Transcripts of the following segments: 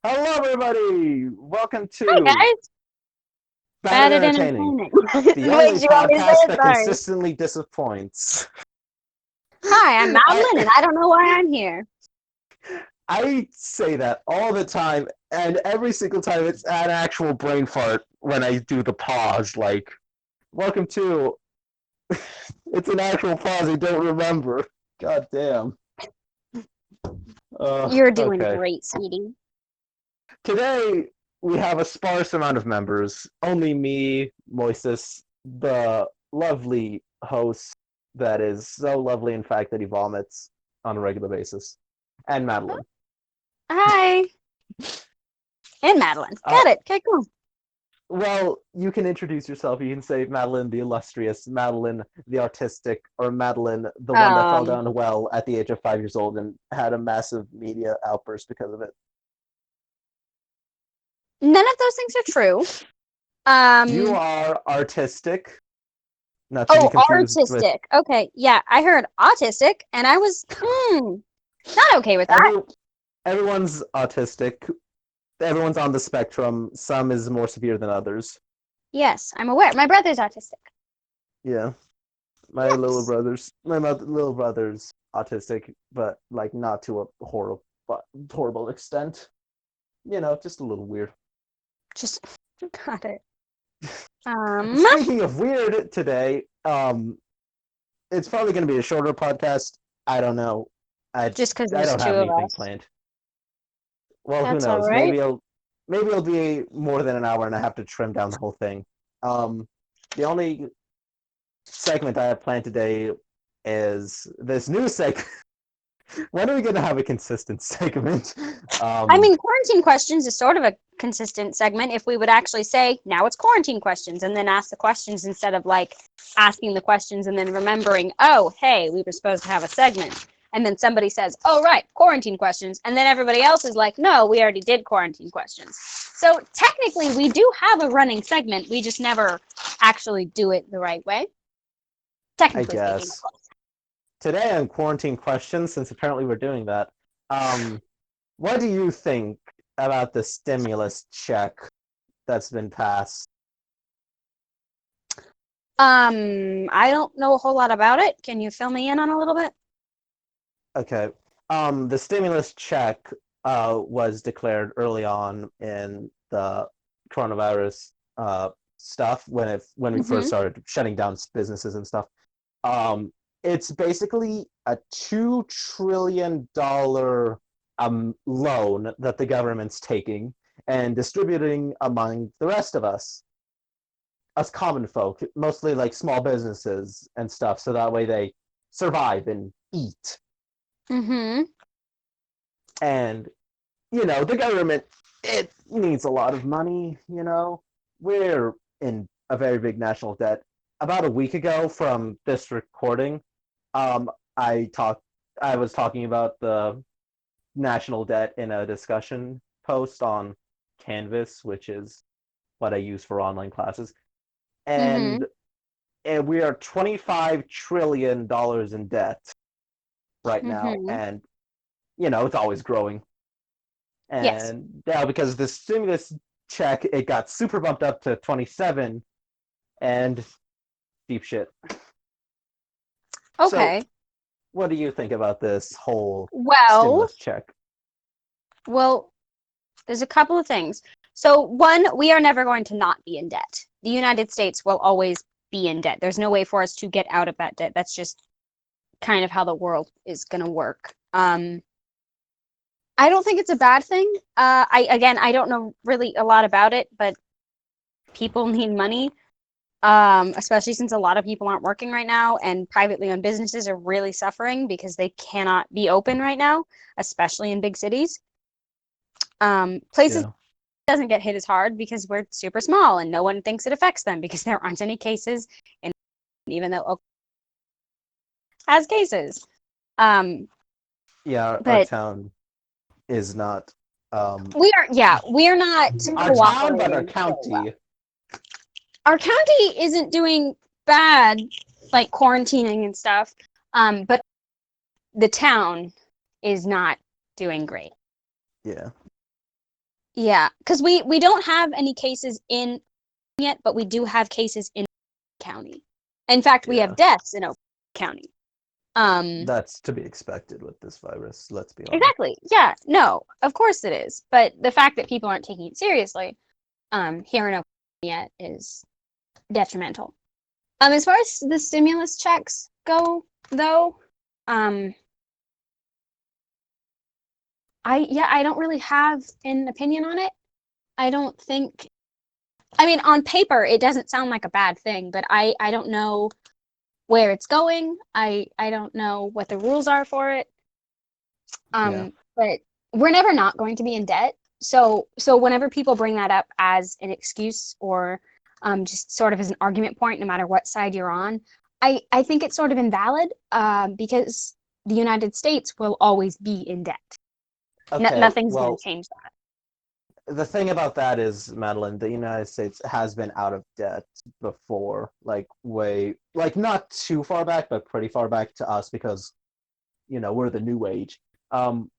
Hello, everybody. Welcome Hi to guys, Bad and bad at Entertaining, entertaining. the only Wait, you want me to say podcast it? that Sorry. consistently disappoints. Hi, I'm Madeline, and I I don't know why I'm here. I say that all the time, and every single time it's an actual brain fart when I do the pause. Like, welcome to. It's an actual pause. I don't remember. God damn. You're doing Okay. great, sweetie. Today we have a sparse amount of members. Only me, Moises, the lovely host that is so lovely, in fact, that he vomits on a regular basis, and Madeline. Hi, and Madeline. Uh, Got it. Okay, cool. well, you can introduce yourself. You can say Madeline the illustrious, Madeline the artistic, or Madeline the one that fell Um, down a well at the age of 5 years old and had a massive media outburst because of it. None of those things are true. You Um, are artistic, not to be oh, confused with artistic. Okay, yeah, I heard autistic, and I was not okay with that. every everyone's autistic. Everyone's on the spectrum. Some is more severe than others. Yes, I'm aware. My brother's autistic. Yeah, Yes. little brother's autistic, but like not to a horrible extent. Just a little weird. Just got it. Um, Speaking of weird, today, it's probably going to be a shorter podcast. I don't know. I just because I there's don't two have of anything us. planned. Well, who That's all knows? right. Maybe it'll be more than an hour, and I have to trim down the whole thing. The only segment I have planned today is this new segment. When are we going to have a consistent segment? I Um, mean, quarantine questions is sort of a consistent segment if we would actually say, now it's quarantine questions, and then ask the questions instead of like asking the questions and then remembering, oh, hey, we were supposed to have a segment. And then somebody says, oh, right, quarantine questions. And then everybody else is like, no, we already did quarantine questions. So technically, we do have a running segment. We just never actually do it the right way. I Technically speaking, of guess course. today on quarantine questions, since apparently we're doing that. Um, what do you think about the stimulus check that's been passed? I don't know a whole lot about it. Can you fill me in on a little bit? Okay. The stimulus check was declared early on in the coronavirus stuff when we first Mm-hmm. started shutting down businesses and stuff. Um, it's basically a $2 trillion loan that the government's taking and distributing among the rest of us common folk, mostly like small businesses and stuff, so that way they survive and eat. Mm-hmm. And the government, it needs a lot of money. We're in a very big national debt. About a week ago from this recording, um, I talked. I was talking about the national debt in a discussion post on Canvas, which is what I use for online classes, Mm-hmm. and we are $25 trillion in debt right now, Mm-hmm. and it's always growing. Yes. And now because of the stimulus check, it got super bumped up to 27 and deep shit. So, Okay. what do you think about this whole Well, stimulus check? well, there's a couple of things. So, one, we are never going to not be in debt. The United States will always be in debt. There's no way for us to get out of that debt. That's just kind of how the world is going to work. I don't think it's a bad thing. I don't know really a lot about it, but people need money. Especially since a lot of people aren't working right now and privately owned businesses are really suffering because they cannot be open right now, especially in big cities. Places Yeah. doesn't get hit as hard because we're super small and no one thinks it affects them because there aren't any cases, and even though Oklahoma has cases. Um, Yeah, our but town is not we're not our town, but our cooperating very well. county. Our county isn't doing bad, like quarantining and stuff. But the town is not doing great. Yeah. Yeah, because we don't have any cases in yet, but we do have cases in county. In fact, we have Yeah, deaths in Oakland County. Um, that's to be expected with this virus. Let's be honest. exactly. Yeah, no, of course it is. But the fact that people aren't taking it seriously, here in Oakland yet is detrimental. As far as the stimulus checks go, though, um, I don't really have an opinion on it. I don't think. I mean, on paper, it doesn't sound like a bad thing, but I don't know where it's going. I don't know what the rules are for it. Yeah. But we're never not going to be in debt. So whenever people bring that up as an excuse or just sort of as an argument point, no matter what side you're on, I think it's sort of invalid because the United States will always be in debt. Okay. Nothing's going to Well, change that. the thing about that is, Madeline, the United States has been out of debt before, like way, like not too far back, but pretty far back to us because we're the new age. Um,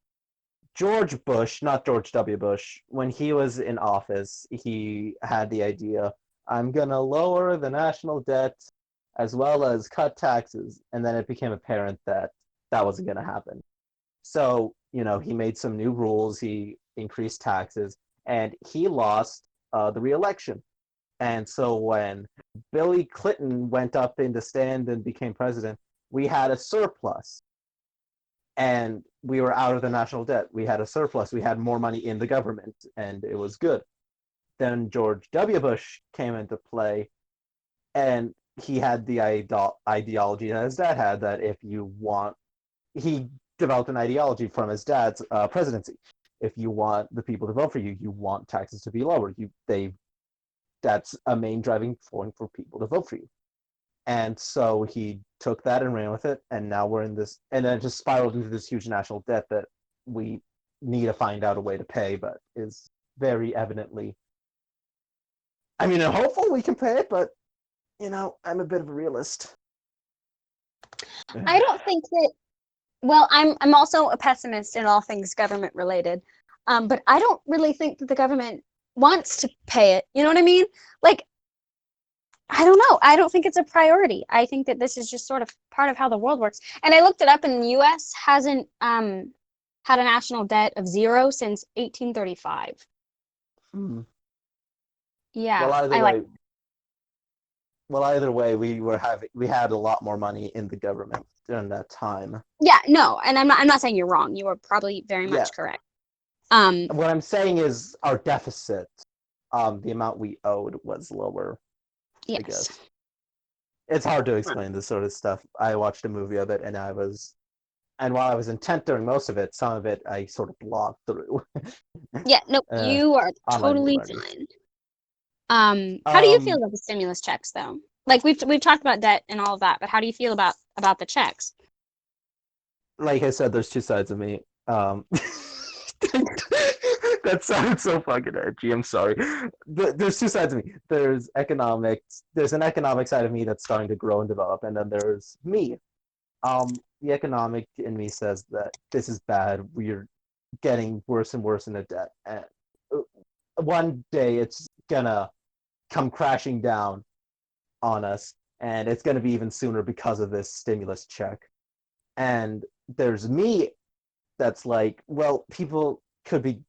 George Bush, not George W. Bush, when he was in office, he had the idea, I'm gonna lower the national debt as well as cut taxes, and then it became apparent that that wasn't gonna happen. So, he made some new rules, he increased taxes, and he lost the reelection. And so when Billy Clinton went up in the stand and became president, we had a surplus and we were out of the national debt. We had a surplus. We had more money in the government, and it was good. Then George W. Bush came into play, and he had the ideology that his dad had that if you want, he developed an ideology from his dad's presidency. If you want the people to vote for you, you want taxes to be lowered. That's a main driving point for people to vote for you. And so he took that and ran with it, and now we're in this, and then it just spiraled into this huge national debt that we need to find out a way to pay, but is very evidently. I mean, I'm hopeful we can pay it, but I'm a bit of a realist. I don't think that. Well, I'm also a pessimist in all things government related, but I don't really think that the government wants to pay it. You know what I mean? Like, I don't know. I don't think it's a priority. I think that this is just sort of part of how the world works. And I looked it up, and the U.S. hasn't had a national debt of zero since 1835. Hmm. Yeah, Well, either I like. way, we had a lot more money in the government during that time. Yeah, no, and I'm not saying you're wrong. You are probably very Yeah, much correct. Um, what I'm saying is our deficit, the amount we owed was lower, I yes. guess. It's hard to explain this sort of stuff. I watched a movie of it, and while I was intent during most of it, some of it I sort of blogged through Yeah, no, uh, you are online totally learning. fine. How do you feel Um, about the stimulus checks, though? Like we've talked about debt and all of that, but how do you feel about the checks? like I said, there's two sides of me. That sounds so fucking edgy. I'm sorry. There's two sides of me. There's economics. There's an economic side of me that's starting to grow and develop, and then there's me. The economic in me says that this is bad. We're getting worse and worse in the debt, and one day it's gonna come crashing down on us, and it's gonna be even sooner because of this stimulus check. And there's me that's like, well, people could be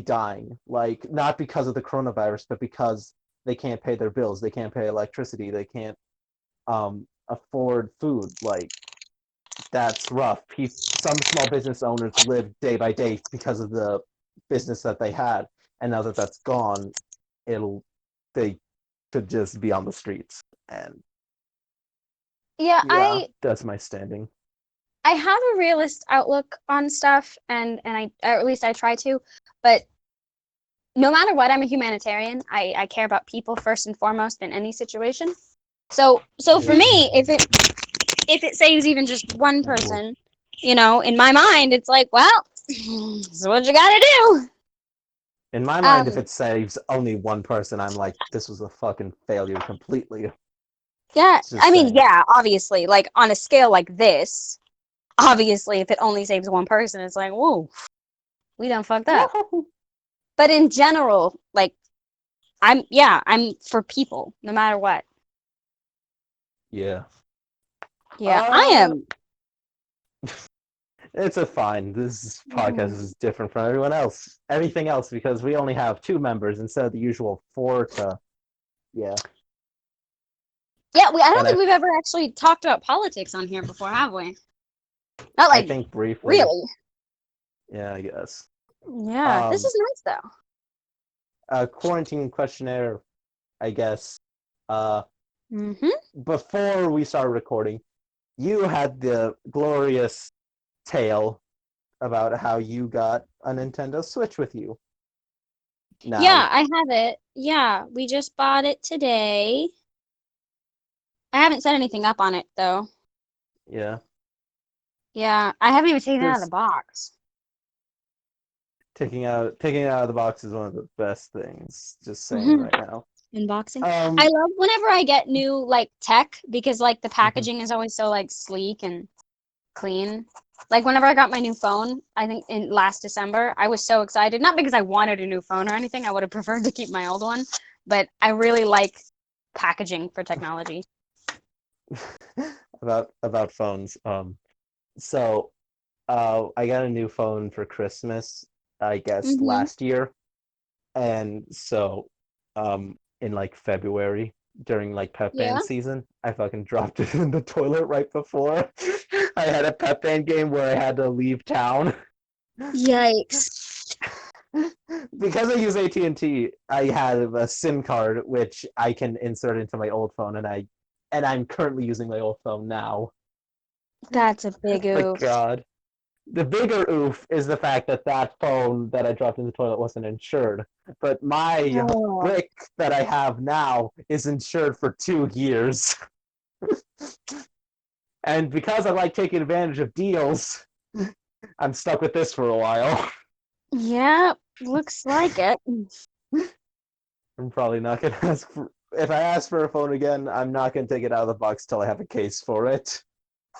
dying, like not because of the coronavirus, but because they can't pay their bills, they can't pay electricity, they can't afford food. Like that's rough. Some small business owners live day by day because of the business that they had, and now that that's gone, it'll they could just be on the streets. And Yeah, yeah, that's my standing. I have a realist outlook on stuff, and or at least I try to, but no matter what, I'm a humanitarian. I care about people first and foremost in any situation. So for Yeah. me, if it saves even just one person, in my mind, it's like, well, so what you gotta do. In my mind, if Um, it saves only one person, I'm like, this was a fucking failure completely. yeah, I Just mean, saying. yeah, obviously, like on a scale like this, obviously, if it only saves one person, it's like, whoa, we done fucked up. But in general, like I'm for people, no matter what. Yeah. Yeah, I Uh, am. it's a fine. This podcast Mm. is different from everything else, because we only have 2 members instead of the usual 4 to, yeah. Yeah, I don't But think we've ever actually talked about politics on here before, have we? Not I like think briefly, really. yeah, I guess. Yeah, this Um, is nice though. a quarantine questionnaire, I guess. Uh, Mm-hmm. before we started recording, you had the glorious tale about how you got a Nintendo Switch with you. Yeah, Now, I have it. Yeah, we just bought it today. I haven't set anything up on it though. yeah, Yeah, I haven't even taken it out of the just box. taking it out of the box is one of the best things. Just saying right now. Unboxing. I Um, love whenever I get new like tech because like the mhm. packaging is always so like sleek and clean. Like whenever I got my new phone, I think in last December, I was so excited. Not because I wanted a new phone or anything. I would have preferred to keep my old one, but I really like packaging for technology. about phones. So I got a new phone for Christmas, I guess Mm-hmm. last year, and so in like February during like pep Yeah. band season, I fucking dropped it in the toilet right before I had a pep band game where I had to leave town. Yikes. Because I use AT&T, I have a SIM card which I can insert into my old phone, and I'm currently using my old phone now. That's a big But oof. God, the bigger oof is the fact that that phone that I dropped in the toilet wasn't insured. But my Oh. brick that I have now is insured for 2 years. And because I like taking advantage of deals, I'm stuck with this for a while. Yeah, looks like it. I'm probably not going to ask for. If I ask for a phone again, I'm not going to take it out of the box till I have a case for it.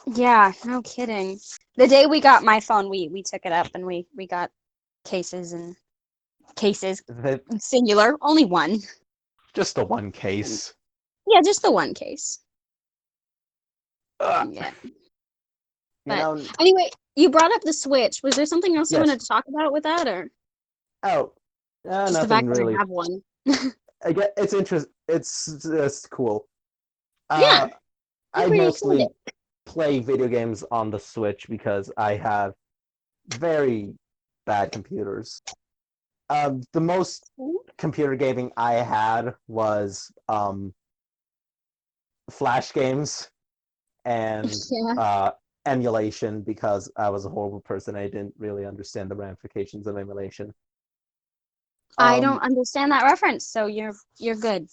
Yeah, no kidding. The day we got my phone, we took it up and we got cases and cases singular, only one. Just the one case. Yeah, just the one case. Ugh. Yeah. You But know, anyway, you brought up the Switch. Was there something else you yes. wanted to talk about with that, or Oh, just the nothing fact that I really. have one? I get it's interest. It's just cool. Yeah, Uh, I'm I pretty excited. mostly play video games on the Switch because I have very bad computers. The most computer gaming I had was Flash games and Yeah, emulation, because I was a horrible person. I didn't really understand the ramifications of emulation. I don't Um, understand that reference, so you're good.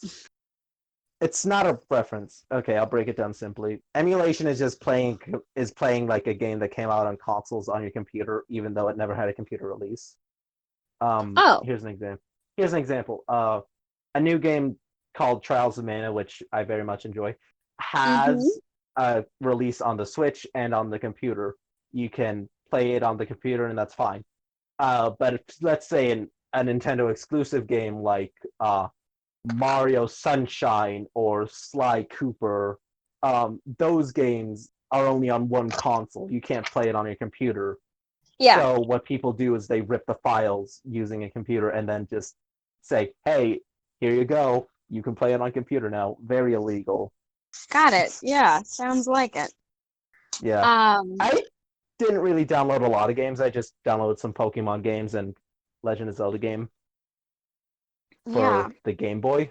it's not a preference. Okay, I'll break it down simply. Emulation is just playing like a game that came out on consoles on your computer, even though it never had a computer release. Oh, Here's an example. Here's an example. A new game called Trials of Mana, which I very much enjoy, mm-hmm. has a release on the Switch and on the computer. You can play it on the computer, and that's fine. But if, let's say a Nintendo exclusive game like Mario Sunshine or Sly Cooper, those games are only on one console. You can't play it on your computer. Yeah, So what people do is they rip the files using a computer and then just say, "Hey, here you go. You can play it on computer now." Very illegal. got it. Yeah, sounds like it. Yeah. Um, I didn't really download a lot of games. I just downloaded some Pokemon games and Legend of Zelda game yeah, for the Game Boy.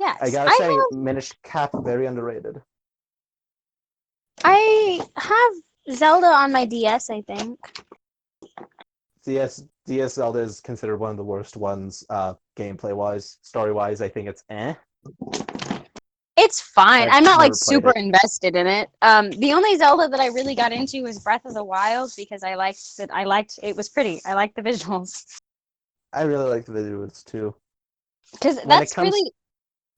I yes. gotta say, Minish Cap very underrated. I have Zelda on my DS, I think. DS Zelda is considered one of the worst ones, gameplay wise. Story wise, I think it's eh. It's fine. I've I'm not like never played super it. invested in it. The only Zelda that I really got into was Breath of the Wild because I liked it. I liked it was pretty. I liked the visuals I really like the visuals too. because When it that's comes, really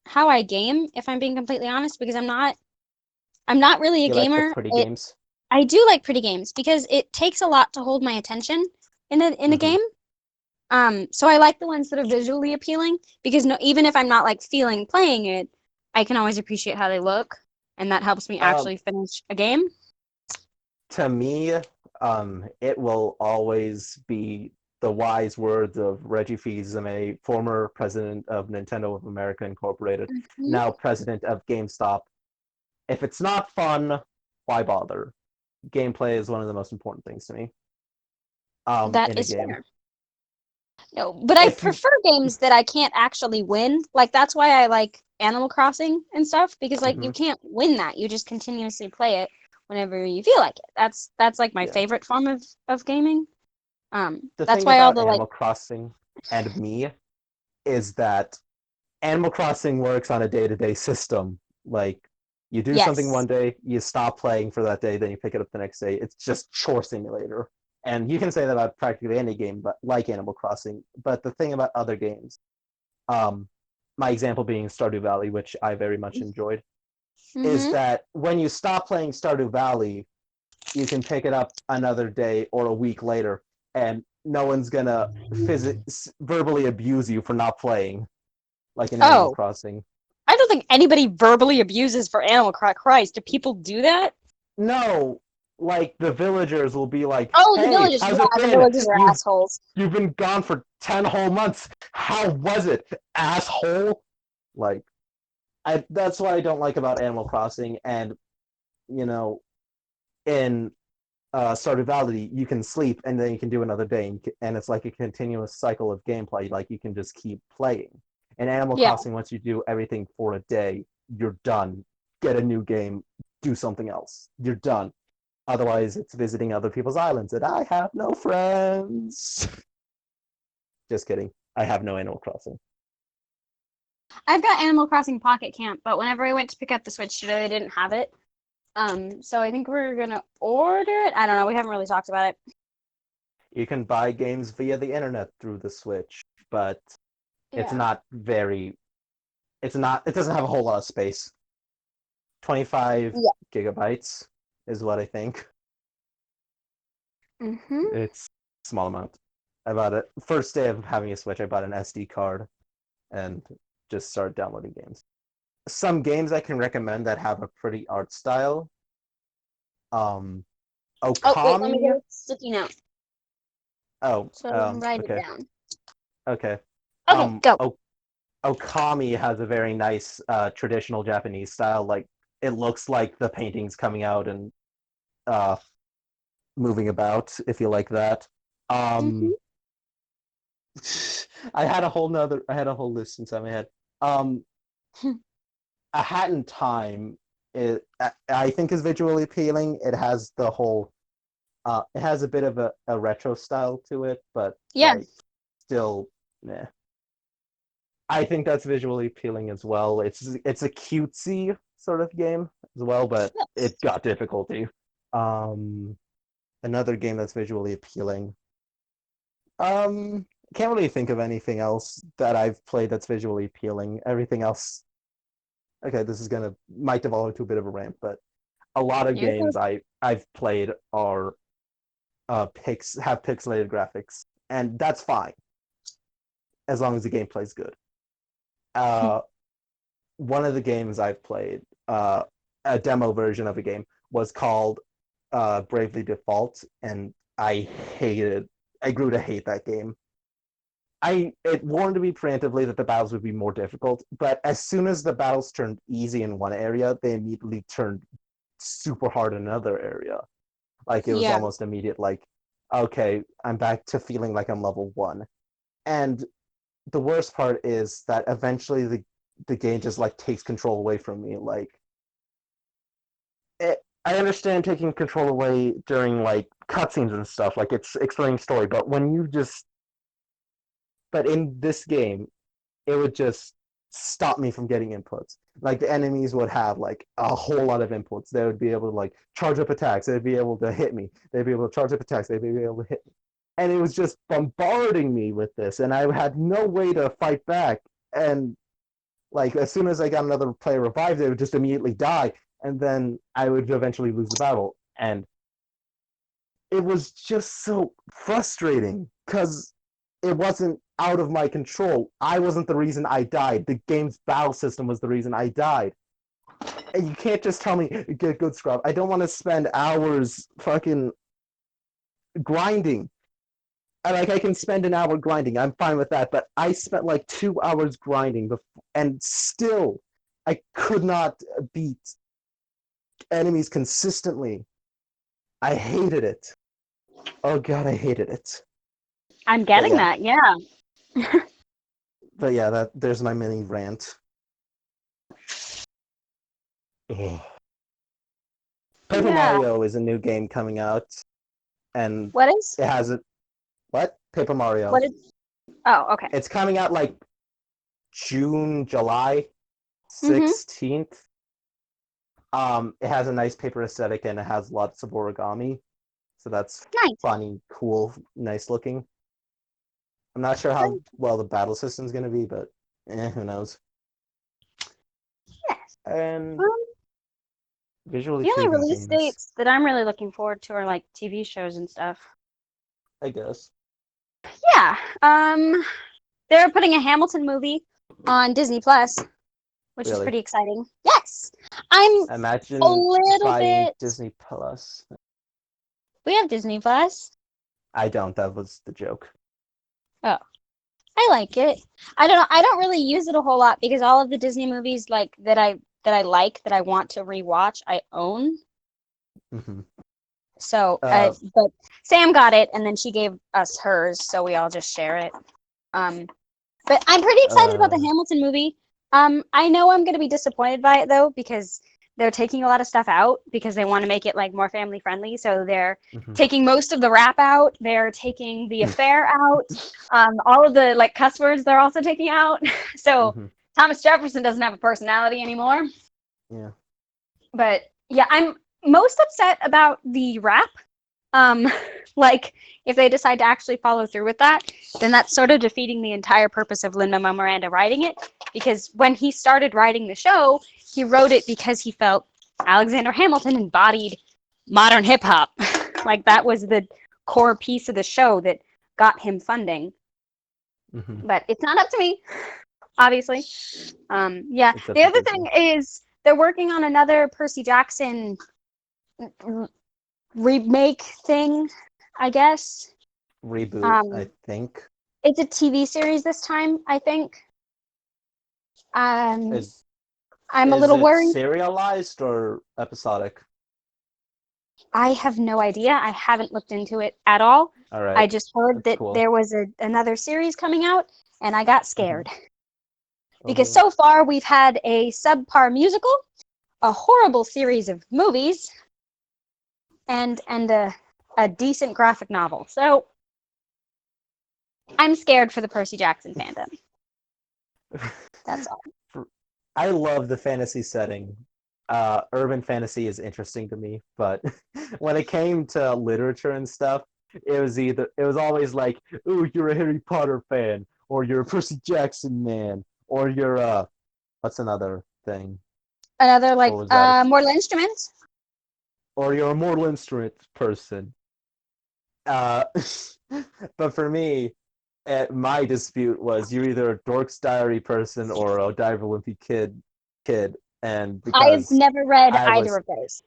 how I game. If I'm being completely honest, because I'm not really a you like the gamer. pretty It games. I do like pretty games because it takes a lot to hold my attention in a Mm-hmm. game. So I like the ones that are visually appealing because no, even if I'm not like feeling playing it, I can always appreciate how they look, and that helps me Um, actually finish a game. to me, it will always be the wise words of Reggie Fils-Aimé, former president of Nintendo of America Incorporated, Mhm. now president of GameStop. If it's not fun, why bother? Gameplay is one of the most important things to me That in a is game. fair. No, but I If you, prefer games that I can't actually win. Like that's why I like Animal Crossing and stuff because like you mhm, can't win that. You just continuously play it whenever you feel like it. That's like my yeah, favorite form of gaming. the That's thing why all about the like Animal Crossing and me is that Animal Crossing works on a day-to-day system. Like you do something yes. one day, you stop playing for that day, then you pick it up the next day. It's just chore simulator. And you can say that about practically any game, but like Animal Crossing. But the thing about other games, um, my example being Stardew Valley, which I very much enjoyed, is Mm-hmm. that when you stop playing Stardew Valley, you can pick it up another day or a week later, and no one's gonna verbally abuse you for not playing, like in Animal Oh, Crossing. I don't think anybody verbally abuses for Animal Crossing. Christ, do people do that? No, like the villagers will be like, Oh, the "Hey, villagers. how's it Yeah, the been? villagers are assholes. You've been gone for 10 whole months. How was it, asshole?" Like, that's what I don't like about Animal Crossing, and you know, in Stardew Valley, you can sleep and then you can do another day, and it's like a continuous cycle of gameplay. Like you can just keep playing. In Animal Yeah. Crossing, once you do everything for a day, you're done. Get a new game, do something else. You're done. Otherwise, it's visiting other people's islands, and I have no friends. Just kidding. I have no Animal Crossing. I've got Animal Crossing Pocket Camp, but whenever I went to pick up the Switch today, they didn't have it. So I think we're gonna order it. I don't know. We haven't really talked about it. You can buy games via the internet through the Switch, but it's Yeah. not very. It's not. It doesn't have a whole lot of space. 25 Yeah. gigabytes is what I think. Mm-hmm. It's a small amount. I bought it first day of having a Switch. I bought an SD card and just started downloading games. Some games I can recommend that have a pretty art style. Um, Oh, wait, let me get Okami. a sticky note Oh, so I can write it okay, down. okay. Okay, go. Okami has a very nice traditional Japanese style. Like it looks like the paintings coming out and uh, moving about. If you like that. Mm-hmm. Um, I had a whole list inside my head. Um, A Hat in Time, I think is visually appealing. It has the whole, it has a bit of a retro style to it, but Yeah. like still, meh. I think that's visually appealing as well. It's a cutesy sort of game as well, but it got difficulty. Um, Another game that's visually appealing. Can't really think of anything else that I've played that's visually appealing. Everything else, okay, this is gonna might devolve into a bit of a rant, but a lot of Here it games goes. I've played are have pixelated graphics, and that's fine as long as the gameplay's good. Uh, One of the games I've played, a demo version of a game, was called Bravely Default, and I hated. I grew to hate that game. It warned me preemptively that the battles would be more difficult, but as soon as the battles turned easy in one area, they immediately turned super hard in another area. Like it was Yeah. almost immediate. Like, okay, I'm back to feeling like I'm level one. And the worst part is that eventually the game just like takes control away from me. Like, I understand taking control away during like cutscenes and stuff, like it's explaining story, but when you just but in this game it would just stop me from getting inputs. Like the enemies would have like a whole lot of inputs. They would be able to like charge up attacks. They'd be able to hit me. They'd be able to charge up attacks. They'd be able to hit me. And it was just bombarding me with this, and I had no way to fight back. And like as soon as I got another player revived, they would just immediately die, and then I would eventually lose the battle. And it was just so frustrating because it wasn't out of my control. I wasn't the reason I died. The game's battle system was the reason I died. And you can't just tell me, get good scrub. I don't want to spend hours fucking grinding. I can spend an hour grinding. I'm fine with that. But I spent like 2 hours grinding and still I could not beat enemies consistently. I hated it. Oh god, I hated it. I'm But getting yeah, that. Yeah. there's my mini rant. Ugh. Paper Yeah. Mario is a new game coming out, and What is? it has a what? Paper Mario. What is? Oh, okay. It's coming out like June, July Mhm. 16th. It has a nice paper aesthetic and it has lots of origami, so that's Nice. funny, cool, nice looking. I'm not sure how well the battle system's gonna be, but who knows? Yes. And Um, visually the only pleasing release games, dates that I'm really looking forward to are like TV shows and stuff. I guess. Yeah. They're putting a Hamilton movie on Disney Plus, which is Really. pretty exciting. Yes. I'm a Imagine little buying bit. Disney Plus. We have Disney Plus. I don't. That was the joke. Oh, I like it. I don't know. I don't really use it a whole lot because all of the Disney movies like that I want to rewatch, I own. Mm-hmm. So, Uh, but Sam got it, and then she gave us hers, so we all just share it. Um, but I'm pretty excited about the uh, Hamilton movie. I know I'm going to be disappointed by it though because they're taking a lot of stuff out because they want to make it like more family friendly. So they're mm-hmm. taking most of the rap out. They're taking the affair out. All of the like cuss words they're also taking out. So Mm-hmm. Thomas Jefferson doesn't have a personality anymore. Yeah. But yeah, I'm most upset about the rap. Um, like if they decide to actually follow through with that, then that's sort of defeating the entire purpose of Lin-Manuel Miranda writing it. Because when he started writing the show, he wrote it because he felt Alexander Hamilton embodied modern hip hop. Like that was the core piece of the show that got him funding. Mm-hmm. But it's not up to me, obviously. Yeah. It's up The to other thing Disney. is they're working on another Percy Jackson remake thing, I guess. Reboot, I Um, think. it's a TV series this time, I think. Um, Is I'm a is little it worried. serialized or episodic? I have no idea. I haven't looked into it at all. All right, I just heard that's that cool. there was another series coming out, and I got Mm-hmm. scared. Oh Because boy. so far we've had a subpar musical, a horrible series of movies, and a decent graphic novel. So I'm scared for the Percy Jackson fandom. That's all. I love the fantasy setting. Urban fantasy is interesting to me, but when it came to literature and stuff, it was always like, "Ooh, you're a Harry Potter fan, or you're a Percy Jackson man, or you're what's another thing? Another What like was that? Mortal Instruments. Or you're a Mortal Instrument person." Uh, but for me, my dispute was you're either a Dork's Diary person or a Diver Wimpy kid, and I've because never read I either was of those.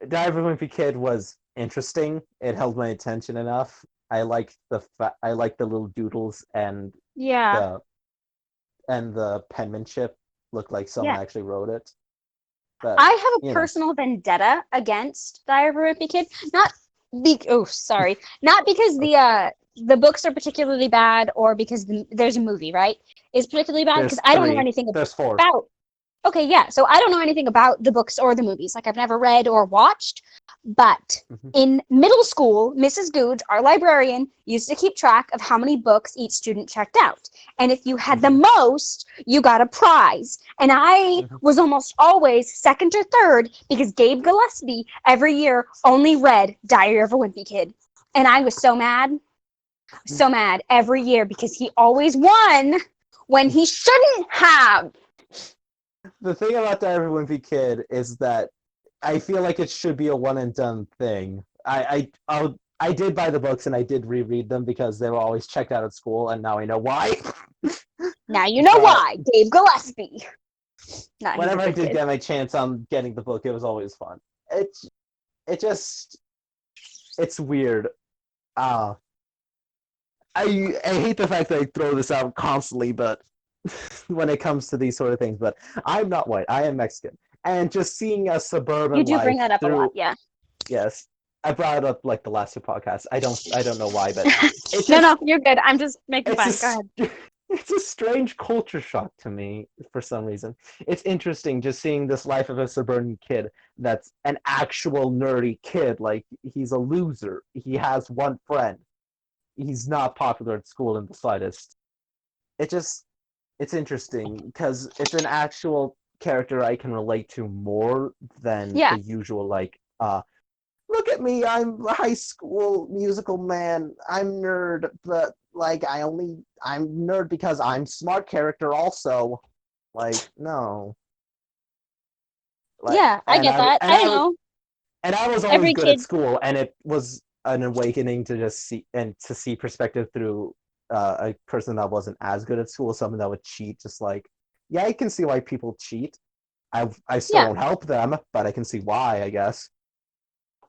Diver Wimpy Kid was interesting. It held my attention enough. I like the little doodles Yeah, the the penmanship looked like someone yeah. actually wrote it. But I have a you know, personal vendetta against Diary of a Wimpy Kid. Sorry, not because okay. the books are particularly bad or because there's a movie, right? It's particularly bad because There's I don't know three. anything There's four. about. Okay, yeah. So I don't know anything about the books or the movies. Like I've never read or watched. But Mhm. in middle school, Mrs. Goods, our librarian, used to keep track of how many books each student checked out. And if you had the Mhm. most, you got a prize. And I Mhm. was almost always second or third because Gabe Gillespie every year only read Diary of a Wimpy Kid. And I was so mad every year because he always won when he shouldn't have. The thing about Diver Wimpy Kid is that I feel like it should be a one and done thing. I did buy the books and I did reread them because they were always checked out at school, and now I know why. Now you know But why, Dave Gillespie. Nah, he's a whenever I good did kid. get my chance on getting the book, it was always fun. It just it's weird. Uh I hate the fact that I throw this out constantly, but when it comes to these sort of things, but I'm not white. I am Mexican, and just seeing a You suburban do bring life that up a lot, through yeah. yes, I brought it up like the last two podcasts. I don't know why, but it No, no, just you're good. I'm just making it's fun. Go ahead. it's a strange culture shock to me for some reason. It's interesting just seeing this life of a suburban kid that's an actual nerdy kid. Like he's a loser. He has one friend. He's not popular at school in the slightest. It just it's interesting because it's an actual character I can relate to more than Yeah, the usual like look at me, I'm a high school musical man. I'm nerd, but like I'm nerd because I'm smart character also. Like no. Like yeah, I get that. I don't know. and I was always Every good at kid, school, and it was an awakening to just see and to see perspective through a person that wasn't as good at school, someone that would cheat. Just like, yeah, I can see why people cheat. I still yeah, won't help them, but I can see why. I guess.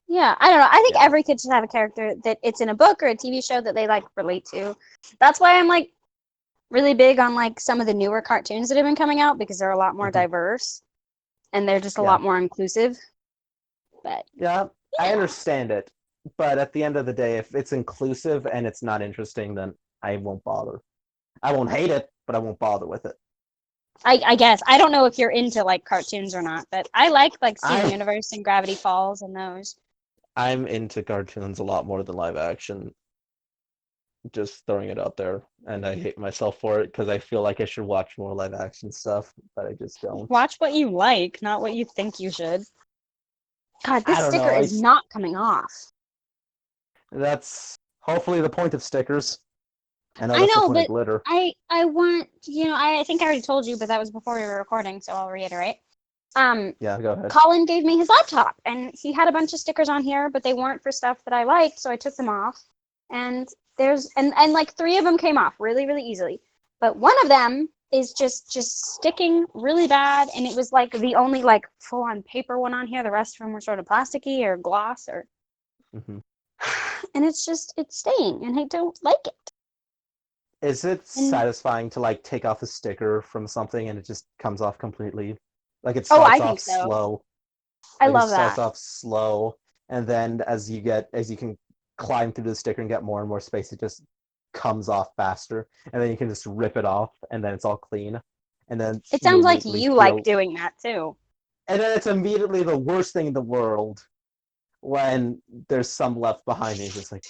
yeah. I don't know. I think Yeah. every kid should have a character that it's in a book or a TV show that they like relate to. That's why I'm like really big on like some of the newer cartoons that have been coming out because they're a lot more Mhm. diverse and they're just a Yeah. lot more inclusive. But Yeah. I yeah, understand it, but at the end of the day, if it's inclusive and it's not interesting, then I won't bother. I won't hate it, but I won't bother with it. I guess I don't know if you're into like cartoons or not, but I like Steven I Universe and Gravity Falls and those. I'm into cartoons a lot more than live action. Just throwing it out there, and I hate myself for it because I feel like I should watch more live action stuff, but I just don't. Watch what you like, not what you think you should. God, this I don't sticker know. is not coming off. That's hopefully the point of stickers. I know I that's the know, point of but glitter. I want, I think I already told you, but that was before we were recording, so I'll reiterate. Um, Yeah, go ahead. Colin gave me his laptop, and he had a bunch of stickers on here, but they weren't for stuff that I liked, so I took them off. And and like three of them came off really, really easily, but one of them is just sticking really bad, and it was like the only like full on paper one on here. The rest of them were sort of plasticky or gloss or, Hmm. and it's staying, and I don't like it. Is it And satisfying to like take off a sticker from something and it just comes off completely? Like it oh, starts I off think so. slow. I Like it love starts that. off slow, and then as you can climb through the sticker and get more and more space, it just comes off faster, and then you can just rip it off, and then it's all clean, and then It you sounds like immediately you like feel, doing that too. and then it's immediately the worst thing in the world when there's some left behind, and you're just like,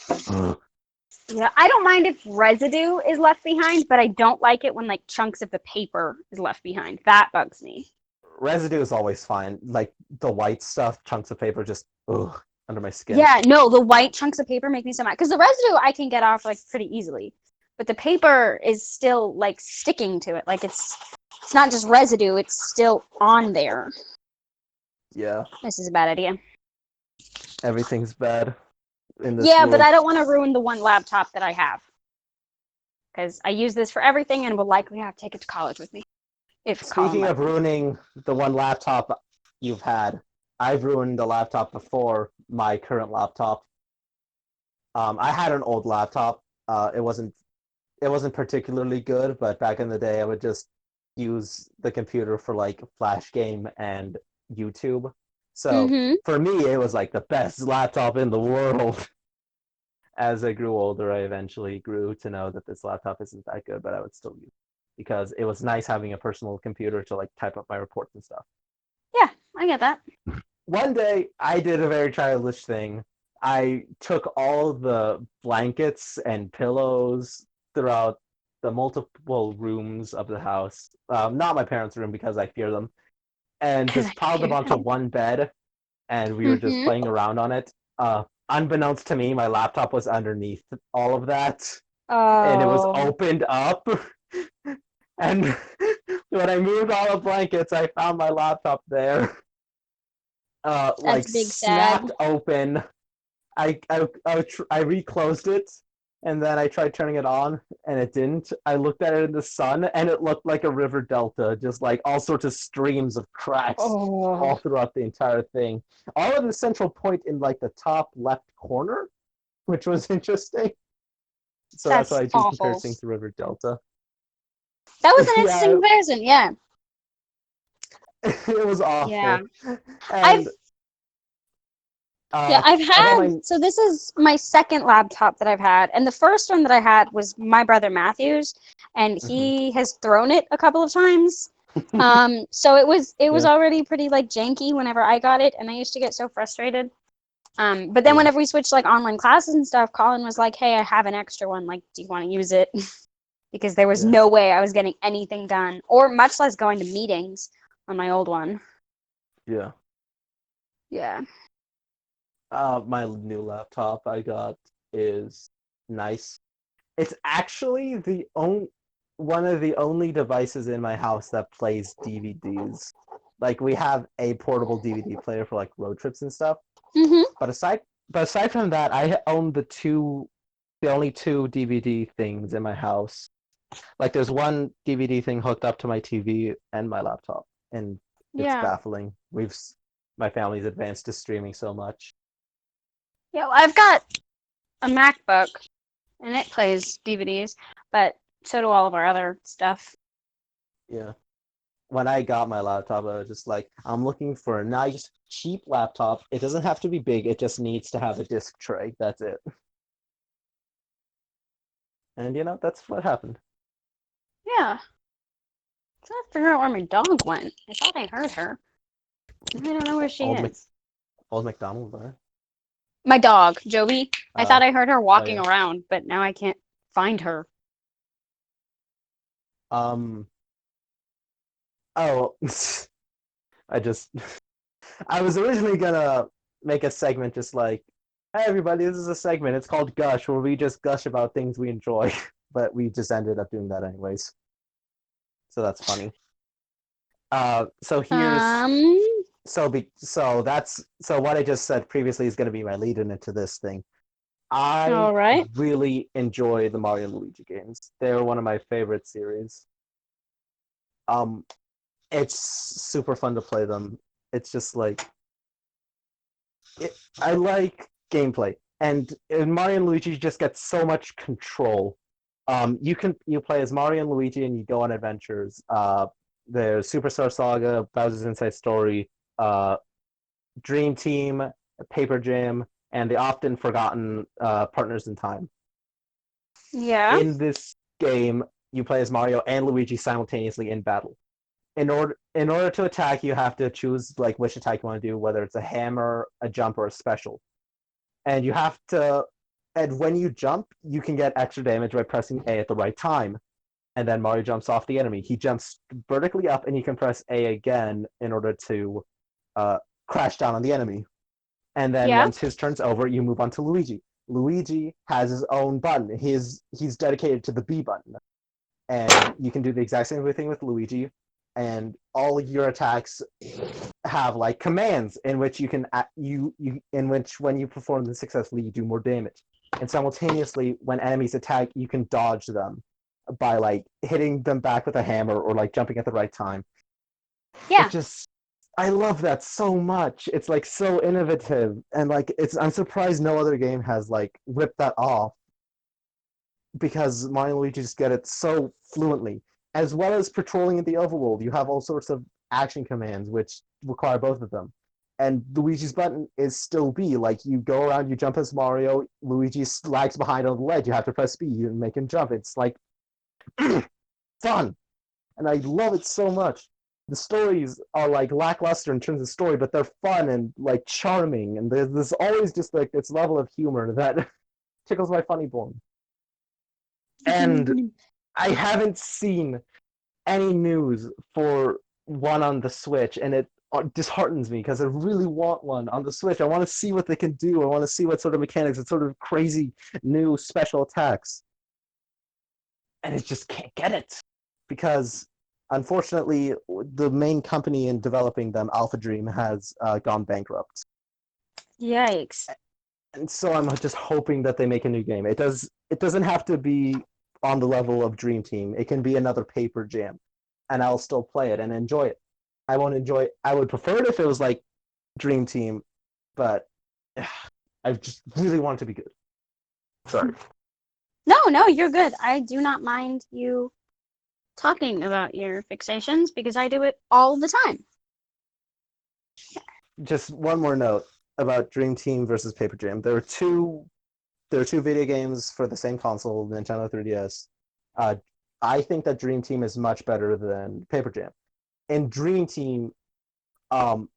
Yeah, I don't mind if residue is left behind, but I don't like it when like chunks of the paper is left behind. That bugs me. residue is always fine. Like the white stuff, chunks of paper, just under my skin. Yeah, no, the white chunks of paper make me so mad because the residue I can get off like pretty easily, but the paper is still like sticking to it. Like it's not just residue; it's still on there. Yeah, This is a bad idea. everything's bad in this Yeah, but world. I don't want to ruin the one laptop that I have because I use this for everything and will likely have to take it to college with me if Colin Speaking of lets me. ruining the one laptop you've had, I've ruined the laptop before my current laptop. I had an old laptop. It wasn't particularly good, but back in the day, I would just use the computer for like Flash game and YouTube. So Mm-hmm. for me, it was like the best laptop in the world. As I grew older, I eventually grew to know that this laptop isn't that good, but I would still use it because it was nice having a personal computer to like type up my reports and stuff. Yeah, I get that. One day I did a very childish thing. I took all the blankets and pillows throughout the multiple rooms of the house, not my parents' room because I fear them, and Because just I piled them fear onto them. one bed, and we were just Mm-hmm. playing around on it. Unbeknownst to me, my laptop was underneath all of that, and it was Oh, opened up. And when I moved all the blankets, I found my laptop there, that's like big sad. snapped open. I reclosed it, and then I tried turning it on, and it didn't. I looked at it in the sun, and it looked like a river delta, just like all sorts of streams of cracks Oh, all throughout the entire thing. All in the central point in like the top left corner, which was interesting. So that's why that's I drew awful. comparison to River Delta. That was an interesting Yeah, comparison. Yeah, it was yeah. awful. I've And Yeah, I've I got had, my. so this is my second laptop that I've had. And the first one that I had was my brother Matthew's, and Mhm. he has thrown it a couple of times. So it was Yeah, already pretty like janky whenever I got it, and I used to get so frustrated. But then yeah, whenever we switched like online classes and stuff, Colin was like, "Hey, I have an extra one. Like, do you want to use it?" Because there was yeah, no way I was getting anything done, or much less going to meetings on my old one. yeah. Yeah. My new laptop I got is nice. It's actually the only one of the only devices in my house that plays DVDs. Like we have a portable DVD player for like road trips and stuff. Mhm. But aside from that, I own the only two DVD things in my house. Like there's one DVD thing hooked up to my TV and my laptop, and it's Yeah. baffling. My family's advanced to streaming so much. Yeah. Well, I've got a MacBook and it plays DVDs, but so do all of our other stuff. Yeah. When I got my laptop, I was just like, I'm looking for a nice, cheap laptop. It doesn't have to be big, it just needs to have a disc tray. That's it. And that's what happened. Yeah. I'm trying to figure out where my dog went. I thought I heard her. I don't know where she Old Mc is. Old McDonald there. My dog, Joey. I Uh thought I heard her oh walking yeah. around, but now I can't find her. Um oh I just I was originally gonna make a segment just like, hey everybody, this is a segment. It's called Gush, where we just gush about things we enjoy. But we just ended up doing that anyways. So that's funny. So here's Um, so what I just said previously is gonna be my lead in into this thing. I all right. really enjoy the Mario and Luigi games. They're one of my favorite series. Um it's super fun to play them. It's just like I like gameplay, and in Mario and Luigi, you just get so much control. You play as Mario and Luigi, and you go on adventures. There's Superstar Saga, Bowser's Inside Story, uh, Dream Team, Paper Jam, and the often forgotten Partners in Time. Yeah. In this game, you play as Mario and Luigi simultaneously in battle. In order to attack, you have to choose like which attack you want to do, whether it's a hammer, a jump, or a special. And you have to and when you jump, you can get extra damage by pressing A at the right time. And then Mario jumps off the enemy. He jumps vertically up, and you can press A again in order to uh, crash down on the enemy. And then Yeah. once his turn's over, you move on to Luigi. Luigi has his own button. He's dedicated to the B button, and you can do the exact same thing with Luigi. And all your attacks have like commands in which you can you in which when you perform them successfully you do more damage, and simultaneously when enemies attack you can dodge them by like hitting them back with a hammer or like jumping at the right time. It Yeah. just I love that so much. It's like so innovative, and like I'm surprised no other game has like ripped that off, because Mario and Luigi just get it so fluently. As well as patrolling in the overworld, you have all sorts of action commands which require both of them. And Luigi's button is still B. Like you go around, you jump as Mario, Luigi lags behind on the ledge. You have to press B and make him jump. It's like fun, and I love it so much. The stories are like lackluster in terms of story, but they're fun and like charming, and there's always just like this level of humor that tickles my funny bone. And I haven't seen any news for one on the Switch, and it disheartens me because I really want one on the Switch. I want to see what they can do. I want to see what sort of mechanics and sort of crazy new special attacks, and it just can't get it because unfortunately the main company in developing them, Alpha Dream, has gone bankrupt. Yikes. and so I'm just hoping that they make a new game. It doesn't have to be on the level of Dream Team. It can be another Paper Jam, and I'll still play it and enjoy it. I won't enjoy it. I would prefer it if it was like Dream Team, but I just really want it to be good. Sorry. No, no, you're good. I do not mind you talking about your fixations because I do it all the time. Just one more note about Dream Team versus Paper Jam. There are two video games for the same console, Nintendo 3DS. Uh, I think that Dream Team is much better than Paper Jam. In Dream Team,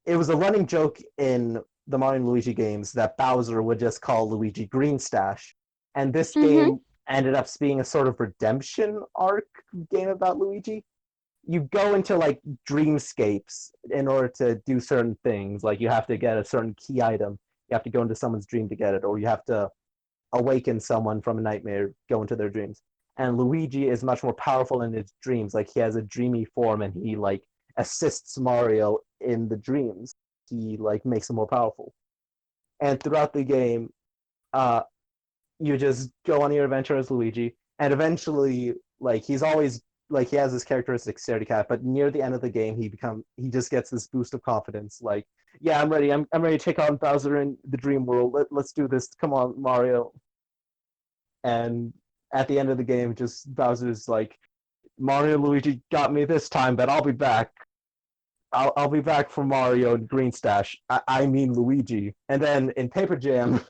it was a running joke in the Mario and Luigi games that Bowser would just call Luigi Green Stash, and this Mm-hmm. game ended up being a sort of redemption arc game about Luigi. You go into like dreamscapes in order to do certain things, like you have to get a certain key item, you have to go into someone's dream to get it, or you have to awaken someone from a nightmare, go into their dreams. And Luigi is much more powerful in his dreams. Like he has a dreamy form, and he like assists Mario in the dreams. He like makes him more powerful. And throughout the game, uh, you just go on your adventure as Luigi, and eventually, like he's always like he has this characteristic scaredy cat, but near the end of the game, he just gets this boost of confidence. Like, yeah, I'm ready. I'm ready to take on Bowser in the Dream World. Let's do this. Come on, Mario. And at the end of the game, just Bowser's like, Mario and Luigi got me this time, but I'll be back. I'll be back for Mario and Green Stash. I mean Luigi. And then in Paper Jam,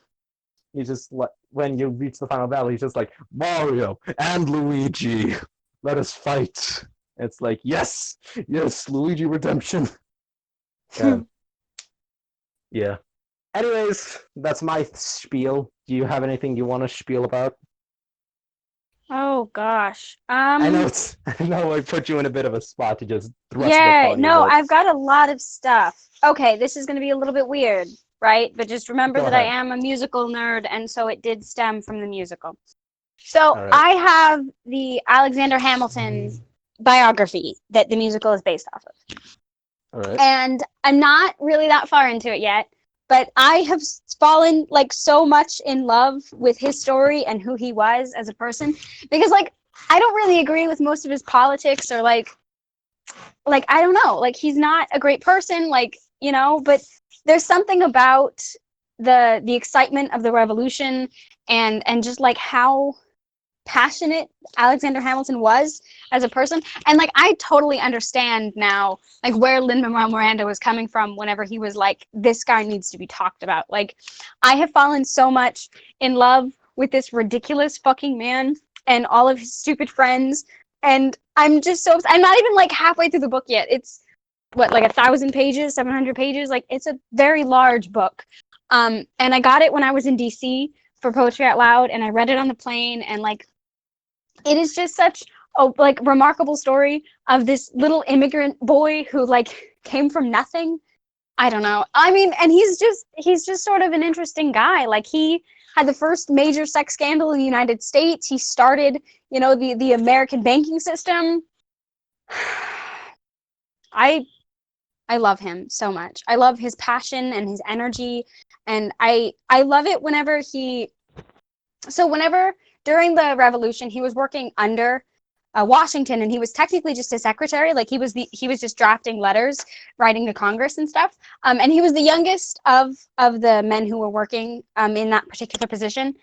you just when you reach the final battle, he's just like Mario and Luigi. Let us fight. It's like yes, yes, Luigi redemption. Yeah, yeah. Anyways, that's my spiel. Do you have anything you want to spiel about? Oh gosh. I know it's I know I put you in a bit of a spot to just thrust it Yeah, upon you, no, but I've got a lot of stuff. Okay, this is going to be a little bit weird, right? But just remember go that I ahead. am a musical nerd, and so it did stem from the musical. So All right. I have the Alexander Hamilton biography that the musical is based off of. All right. And I'm not really that far into it yet, but I have fallen like so much in love with his story and who he was as a person because like I don't really agree with most of his politics or like I don't know, like he's not a great person, like, you know, but there's something about the excitement of the revolution and just like how passionate Alexander Hamilton was as a person. And like I totally understand now like where Lin-Manuel Miranda was coming from whenever he was like, this guy needs to be talked about. Like I have fallen so much in love with this ridiculous fucking man and all of his stupid friends. And I'm just so I'm not even like halfway through the book yet. It's what, like 1,000 pages, 700 pages. Like it's a very large book. And I got it when I was in DC for Poetry Out Loud, and I read it on the plane, and like it is just such a like remarkable story of this little immigrant boy who like came from nothing. I don't know. I mean, and he's just sort of an interesting guy. Like he had the first major sex scandal in the United States. He started, you know, the American banking system. I I love him so much. I love his passion and his energy, and I love it whenever he so whenever during the revolution he was working under Washington, and he was technically just a secretary. Like he was just drafting letters, writing to Congress and stuff. And he was the youngest of the men who were working in that particular position.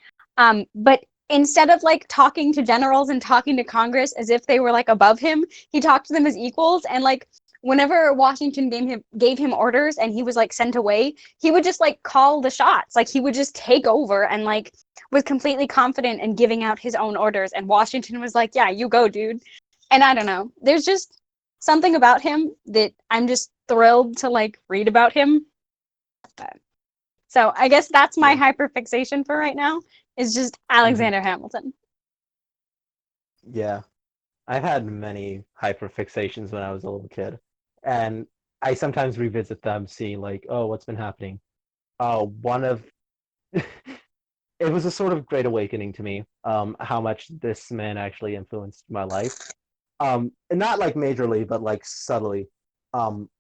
But instead of like talking to generals and talking to Congress as if they were like above him, he talked to them as equals. And like whenever Washington gave him orders and he was like sent away, he would just like call the shots. Like he would just take over and like was completely confident in giving out his own orders. And Washington was like, yeah, you go, dude. And I don't know. There's just something about him that I'm just thrilled to like read about him. So I guess that's my Yeah. hyperfixation for right now is just Mm-hmm. Alexander Hamilton. Yeah. I've had many hyperfixations when I was a little kid, and I sometimes revisit them, seeing like, oh, what's been happening. One of it was a sort of great awakening to me. How much this man actually influenced my life. And not like majorly, but like subtly. Um,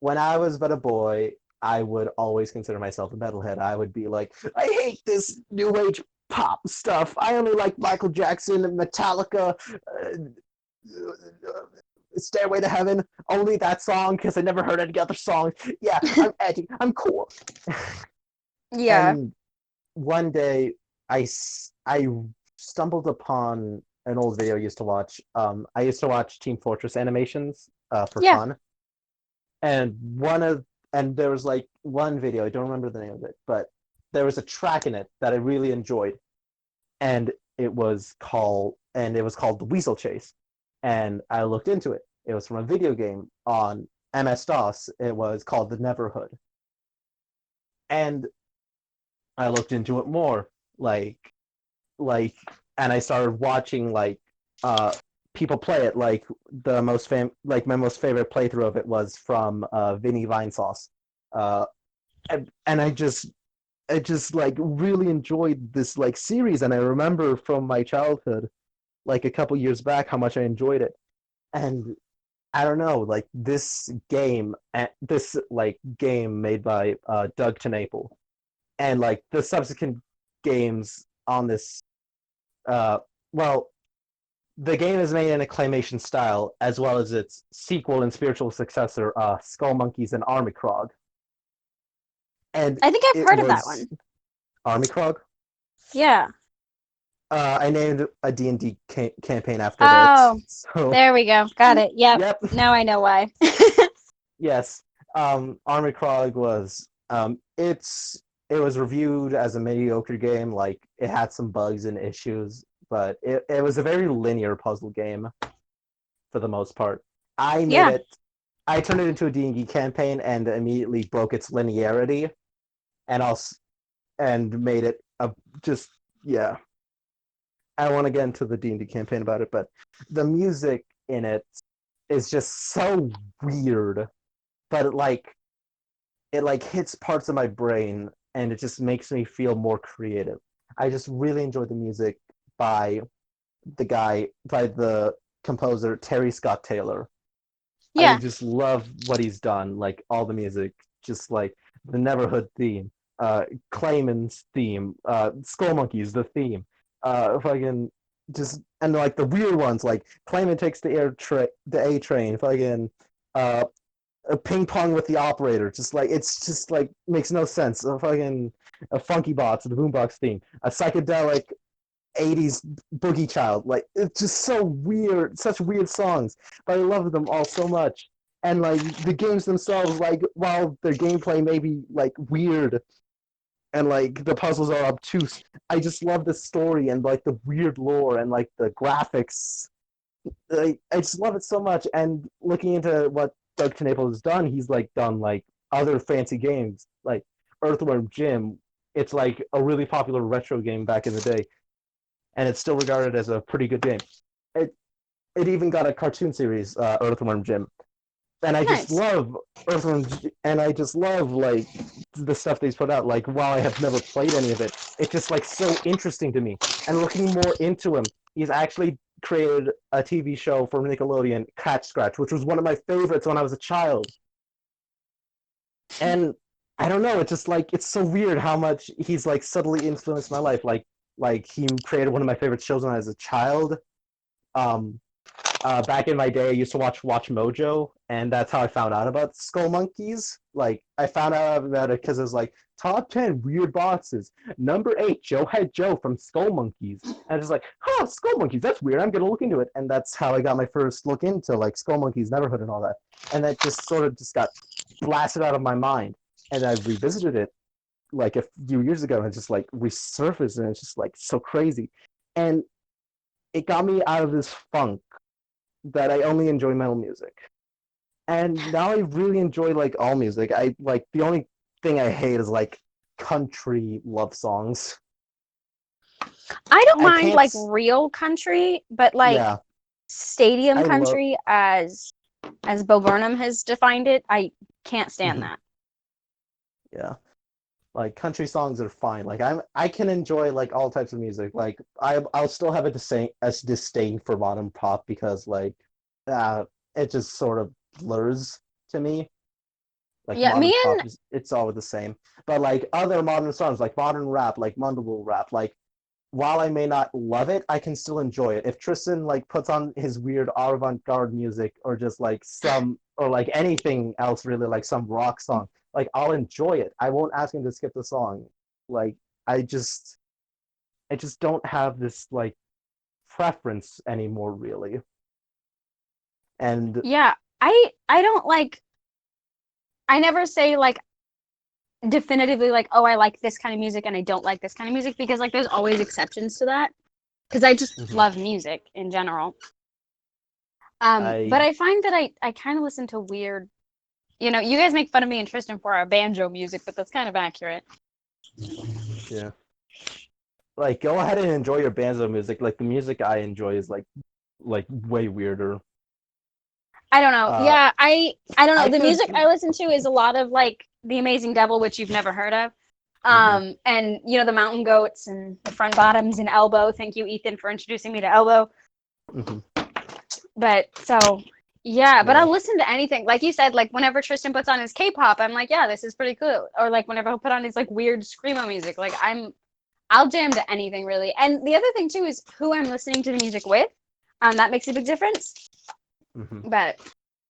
when I was but a boy, I would always consider myself a metalhead. I would be like, I hate this new age pop stuff. I only like Michael Jackson and Metallica, Stairway to Heaven, only that song because I never heard any other songs. Yeah, I'm edgy. I'm cool. Yeah. And one day, I stumbled upon an old video I used to watch. I used to watch Team Fortress animations for Yeah. fun, and there was like one video, I don't remember the name of it, but there was a track in it that I really enjoyed, and it was called The Weasel Chase. And I looked into it. It was from a video game on MS-DOS. It was called The Neverhood. And I looked into it more, like and I started watching uh people play it. Like my most favorite playthrough of it was from Vinny Vinesauce. Uh and I just like really enjoyed this like series, and I remember from my childhood, like a couple years back, how much I enjoyed it. And I don't know, like this like game made by Doug TenNapel, and like the subsequent games on this, uh, well, the game is made in a claymation style, as well as its sequel and spiritual successor, Skull Monkeys and Army Krog. And I think I've it heard of that was one. Army Krog. Yeah. I named a D&D campaign after it. Oh, So, there we go. Got it. Yep. yep, Now I know why. yes. Army Krog was it was reviewed as a mediocre game. Like it had some bugs and issues, but it was a very linear puzzle game for the most part. I made Yeah. it. I turned it into a D&D campaign and immediately broke its linearity, and also and made it a just yeah. I want to get into the D&D campaign about it, but the music in it is just so weird, but it hits parts of my brain, and it just makes me feel more creative. I just really enjoy the music by by the composer Terry Scott Taylor. I Yeah. just love what he's done, like all the music, just like the Neverhood theme, Clayman's theme, Skull Monkeys, the theme, fucking just and like the weird ones, like Clayman takes the A train, fucking uh, a ping pong with the operator, just like it's just like makes no sense. A Funky Bots, the Boombox theme, a psychedelic 80s boogie child. Like it's just so weird, such weird songs, but I love them all so much. And like the games themselves, like while their gameplay may be like weird and like the puzzles are obtuse, I just love the story and like the weird lore and like the graphics. I just love it so much. And looking into what Doug TenNapel has done, he's like done like other fancy games like Earthworm Jim. It's like a really popular retro game back in the day, and it's still regarded as a pretty good game. It it even got a cartoon series, Earthworm Jim, and I just Nice. love and I just love like the stuff that he's put out. Like while I have never played any of it, it's just like so interesting to me. And looking more into him, he's actually created a TV show for Nickelodeon, Catch Scratch, which was one of my favorites when I was a child. And I don't know, it's just like it's so weird how much he's like subtly influenced my life. Like he created one of my favorite shows when I was a child. Um, Back in my day, I used to watch Mojo, and that's how I found out about Skull Monkeys. Like I found out about it because it was like top 10 weird bosses. Number 8, Joe Head Joe from Skull Monkeys. And I was like, huh, Skull Monkeys, that's weird. I'm gonna look into it, and that's how I got my first look into like Skull Monkeys, Neverhood, and all that. And that just sort of just got blasted out of my mind, and I revisited it like a few years ago, and it just like resurfaced, and it's just like so crazy, and it got me out of this funk that I only enjoy metal music. And now I really enjoy like all music. I like the only thing I hate is like country love songs. I don't I mind can't. like real country, but like Yeah, stadium I love. country as Bo Burnham has defined it, I can't stand that. Yeah, like country songs are fine. Like I can enjoy like all types of music. Like I'll still have a disdain for modern pop because like uh it just sort of blurs to me. Like Yeah, me modern pop, and it's all the same. But like other modern songs, like modern rap, like mumble rap, like while I may not love it, I can still enjoy it. If Tristan like puts on his weird avant-garde music or just like some or like anything else really like some rock song, like I'll enjoy it. I won't ask him to skip the song. Like I just I just don't have this like preference anymore really. And yeah, I don't like I never say like definitively like, oh, I like this kind of music and I don't like this kind of music because like there's always exceptions to that because I just mhm, love music in general. But I I find that I kind of listen to weird, you guys make fun of me and Tristan for our banjo music, but that's kind of accurate. yeah. Like go ahead and enjoy your banjo music. Like the music I enjoy is like way weirder. I don't know. Uh Yeah, I don't know. I The could music I listen to is a lot of like The Amazing Devil, which you've never heard of. mhm, And the Mountain Goats and the Front Bottoms and Elbow. Thank you, Ethan, for introducing me to Elbow. mhm, But so yeah, but yeah. I'll listen to anything. Like you said, like whenever Tristan puts on his K-pop, I'm like, yeah, this is pretty cool. Or like whenever he'll put on his like weird screamo music, like I'll jam to anything really. And the other thing too is who I'm listening to the music with. That makes a big difference. Mhm, But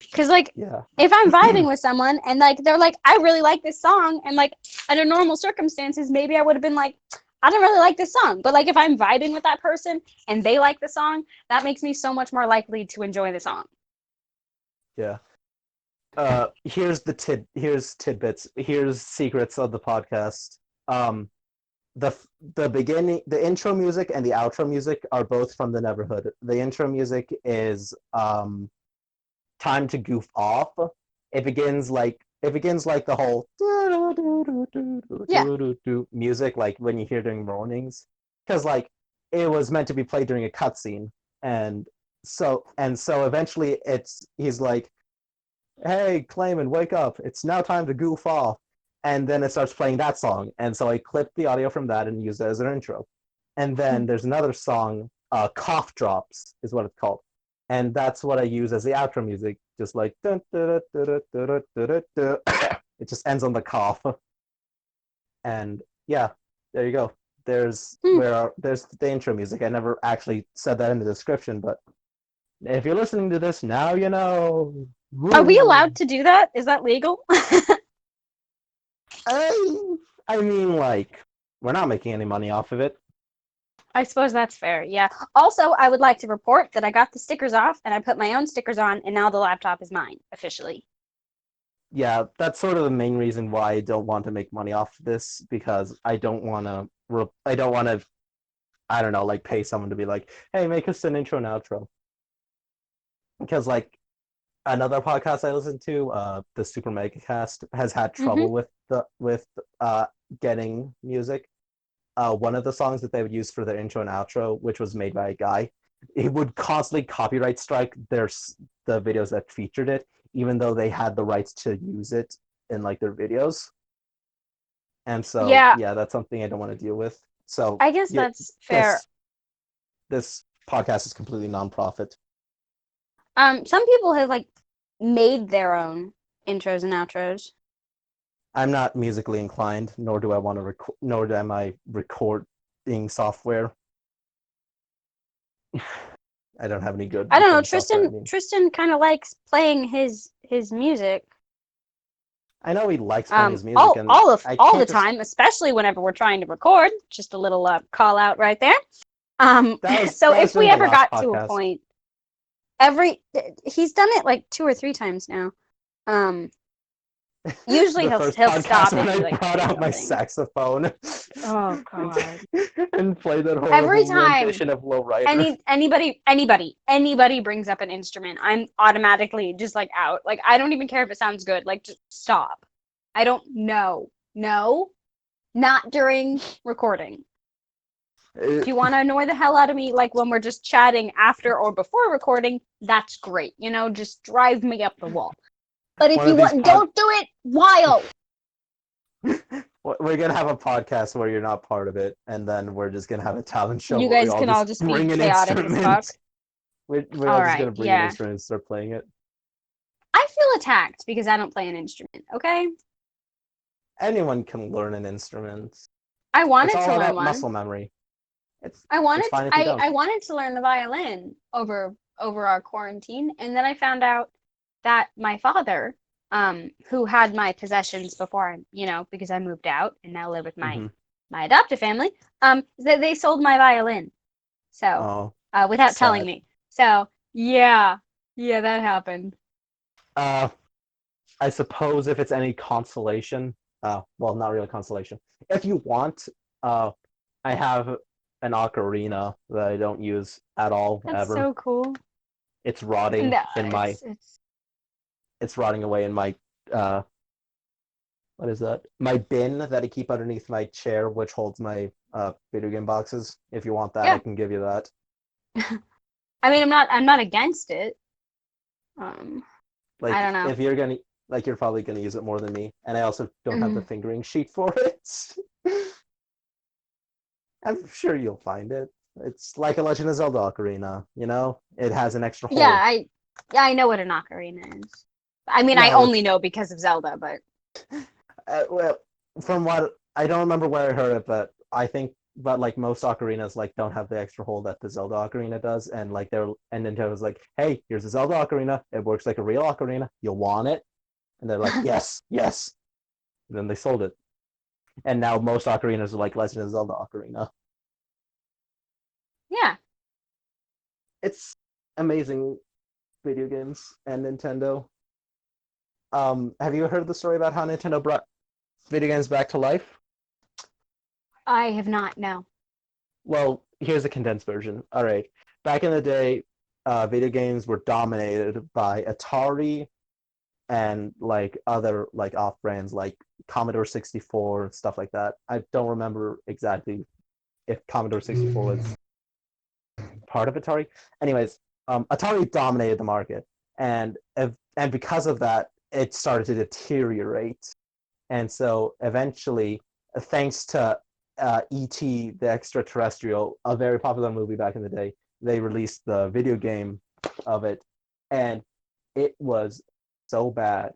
because like yeah. if I'm vibing with someone and like they're like, I really like this song, and like under normal circumstances, maybe I would have been like, I don't really like this song. But like if I'm vibing with that person and they like the song, that makes me so much more likely to enjoy the song. Yeah. Here's tidbits. Here's secrets of the podcast. Um, the the beginning, the intro music and the outro music are both from the Neverhood. The intro music is time to goof off. It begins like the whole Yeah. music like when you hear during mornings because like it was meant to be played during a cutscene and so eventually he's like, hey Clayman, wake up, it's now time to goof off, and then it starts playing that song, and so I clipped the audio from that and used it as an intro. And then there's another song, cough drops is what it's called, and that's what I use as the outro music, just like dun, dun, dun, dun, dun, dun, dun, dun. It just ends on the cough. And yeah, there you go. Hmm. There's the intro music. I never actually said that in the description, but if you're listening to this now, you know. Are we Woo. allowed to do that? Is that legal? I, I mean, like, we're not making any money off of it. I suppose that's fair. Yeah. Also, I would like to report that I got the stickers off and I put my own stickers on, and now the laptop is mine officially. Yeah, that's sort of the main reason why I don't want to make money off this because I don't want to. I don't want to. I don't know, like pay someone to be like, "Hey, make us an intro and outro." Because like another podcast I listen to, the Super Mega Cast, has had Mm-hmm. trouble with getting music. One of the songs that they would use for their intro and outro, which was made by a guy, it would constantly copyright strike the videos that featured it, even though they had the rights to use it in like their videos. And so, Yeah, yeah, that's something I don't want to deal with. So, I guess yeah, that's fair. this this podcast is completely non-profit. Some people have like made their own intros and outros. I'm not musically inclined, nor do I want to record, nor am I recording software. I don't have any good I don't know. recording software. I Tristan mean, Tristan kind of likes playing his music. I know he likes playing his music, All and all of I all the can't just. time, especially whenever we're trying to record. Just a little call out right there. That was So that was if we during the ever last got to a podcast. point, every he's done it like 2 or 3 times now. Um, Usually The he'll first he'll podcast stop when and I be like brought say out my something. saxophone Oh God. and played that Every horrible time rendition of Low Rider. anybody brings up an instrument, I'm automatically just like out. Like I don't even care if it sounds good. Like just stop. I don't know. No, not during recording. If you want to annoy the hell out of me, like when we're just chatting after or before recording, that's great. Just drive me up the wall. But if One you of these want, pod don't do it while. we're gonna have a podcast where you're not part of it, and then we're just gonna have a talent show You where we guys all can all just just be bring an chaotic as fuck. instrument. We're All all just right, gonna bring an yeah. instrument and start playing it. I feel feel attacked because I don't play an instrument. Okay, Anyone can learn an instrument. I It's wanted all to learn about one. muscle memory. It's I it's wanted to, fine if you don't. I wanted to learn the violin over our quarantine, and then I found out that my father, who had my possessions before I, because I moved out and now live with Hmm. my adoptive family, they sold my violin. So, Oh, without telling sad. me. So, yeah, yeah, that happened. Uh, I suppose if it's any consolation, well, not really consolation. If you want, uh, I have an ocarina that I don't use at all That's ever. so cool. It's rotting No, in my. it's It's rotting away in my. Uh, what is that? My bin that I keep underneath my chair, which holds my video game boxes. If you want that, I yeah. can give you that. I mean, I'm not against it. Um, I Like, don't know. if you're gonna, like, you're probably gonna use it more than me, and I also don't have the Mhm. fingering sheet for it. I'm sure you'll find it. It's like a Legend of Zelda ocarina, you know? It has an extra Yeah, hole. I know what an ocarina is. I mean, I No, only it's know because of Zelda, but well, from what I don't remember where I heard it, but I think, but like most ocarinas, like don't have the extra hole that the Zelda ocarina does, and like and Nintendo's like, hey, here's a Zelda ocarina. It works like a real ocarina. You'll want it, and they're like, yes, yes. And then they sold it, and now most ocarinas are like Legend of Zelda ocarina. yeah, It's amazing video games and Nintendo. Have you heard the story about how Nintendo brought video games back to life? I have not. No. Well, here's a condensed version. All right. Back in the day, video games were dominated by Atari and like other like off brands like Commodore 64 stuff like that. I don't remember exactly if Commodore 64 was part of Atari. Anyways, Atari dominated the market, and and because of that, it started to deteriorate. And so eventually, thanks to E.T. the Extraterrestrial, a very popular movie back in the day, they released the video game of it, and it was so bad,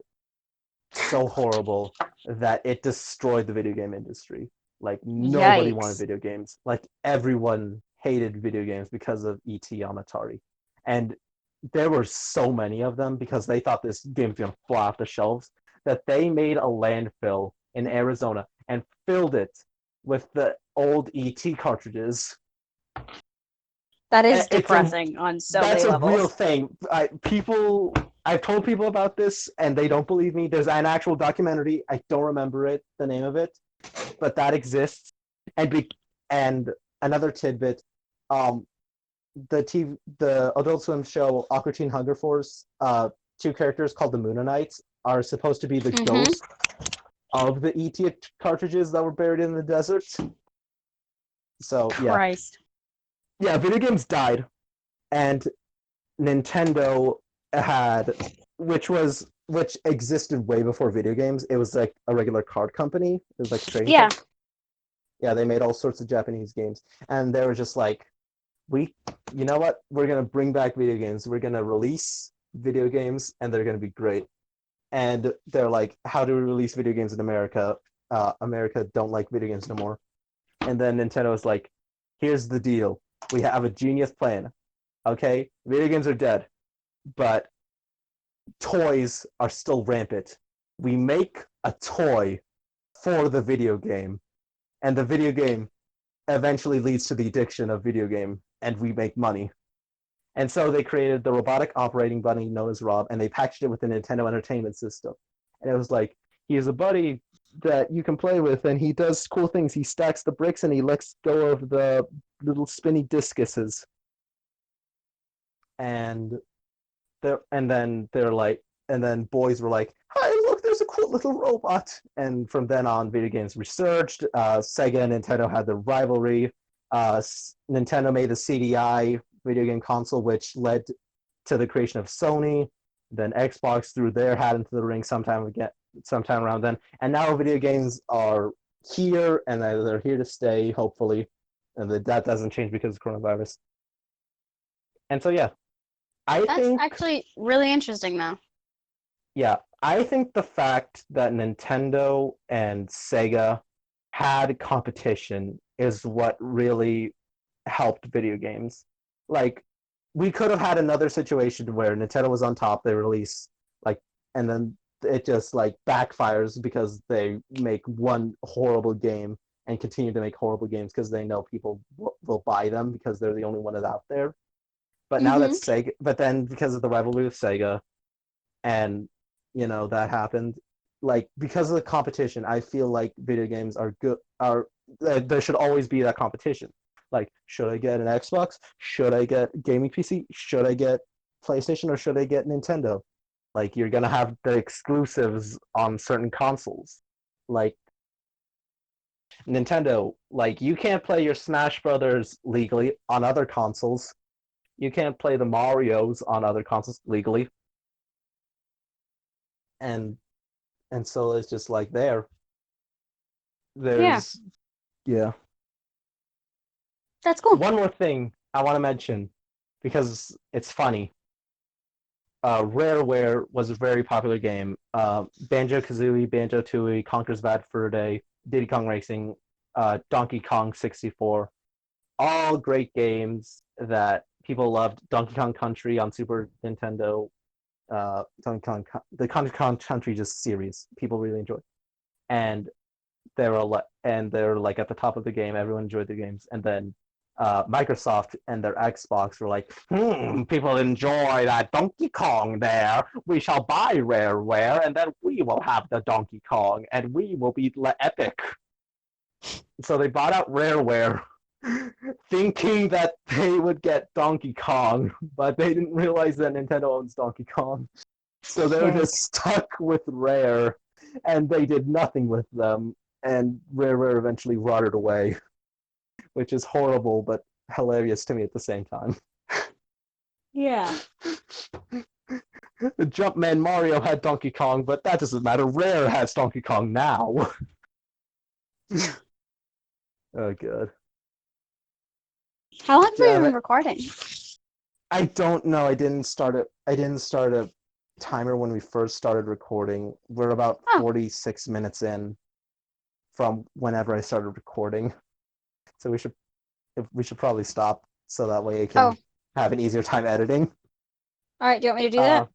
so horrible that it destroyed the video game industry. Like nobody wanted Yikes. video games. Like everyone hated video games because of ET on Atari. And there were so many of them because they thought this game was going to fly off the shelves that they made a landfill in Arizona and filled it with the old ET cartridges. That is It's a depressing on so many That's a real levels. thing. I've told people about this and they don't believe me. There's an actual documentary. I don't remember the name of it, but that exists. And and another tidbit, um, the Adult Swim show Aqua Teen Hunger Force, two characters called the Moonanites are supposed to be the Mm-hmm. ghosts of the ET cartridges that were buried in the desert. So Christ. yeah, video games died, and Nintendo had, which existed way before video games. It was like a regular card company. It was like a trading Yeah. card. Yeah, they made all sorts of Japanese games, and they were just like, we, you know what? We're gonna bring back video games. We're gonna release video games, and they're gonna be great. And they're like, how do we release video games in America? America don't like video games no more. And then Nintendo was like, here's the deal. We have a genius plan. Okay, video games are dead, but toys are still rampant. We make a toy for the video game, and the video game eventually leads to the addiction of video game, and we make money. And so they created the robotic operating bunny known as Rob, and they packaged it with the Nintendo Entertainment System. And it was like, he's a buddy that you can play with, and he does cool things. He stacks the bricks and he lets go of the little spinny discuses. And they're like, and then boys were like, "Hi, look, there's a cool little robot." And from then on, video games resurged. Sega and Nintendo had the rivalry. Nintendo made the CDI video game console, which led to the creation of Sony. Then Xbox threw their hat into the ring sometime around then. And now video games are here, and they're here to stay, hopefully. And that doesn't change because of coronavirus. And so, yeah, I That's think actually really interesting, though. Yeah, I think the fact that Nintendo and Sega had competition is what really helped video games. Like, we could have had another situation where Nintendo was on top, they release like, and then it just like backfires because they make one horrible game and continue to make horrible games because they know people will buy them because they're the only one that's out there. But now that Mm-hmm. Sega, but then because of the rivalry with Sega, and that happened, like because of the competition, I feel like video games are good. Are there should always be that competition. Like, should I get an Xbox? Should I get gaming PC? Should I get PlayStation or should I get Nintendo? Like, you're gonna have the exclusives on certain consoles. Like Nintendo, like you can't play your Smash Brothers legally on other consoles. You can't play the Mario's on other consoles legally. And so it's just like Yeah, there's yeah. that's cool. One more thing I want to mention because it's funny. Rareware was a very popular game. Banjo Kazooie, Banjo Tooie, Conker's Bad Fur Day, Diddy Kong Racing, Donkey Kong 64, all great games that people loved. Donkey Kong Country on Super Nintendo, Donkey Kong, the Donkey Kong Country just series people really enjoyed, and they're like at the top of the game. Everyone enjoyed the games, and then Microsoft and their Xbox were like, people enjoy that Donkey Kong there. We shall buy Rareware, and then we will have the Donkey Kong, and we will be epic. So they bought out Rareware, thinking that they would get Donkey Kong, but they didn't realize that Nintendo owns Donkey Kong. So they were Shit. just stuck with Rare, and they did nothing with them. And Rare eventually rotted away, which is horrible but hilarious to me at the same time. Yeah. The Jumpman Mario had Donkey Kong, but that doesn't matter. Rare has Donkey Kong now. Oh, good. How long have we Yeah, been but recording? I don't know. I didn't start a timer when we first started recording. We're about Oh, 46 minutes in from whenever I started recording. So we should probably stop so that way I oh, can have an easier time editing. all right. Do you want me to do Uh, that?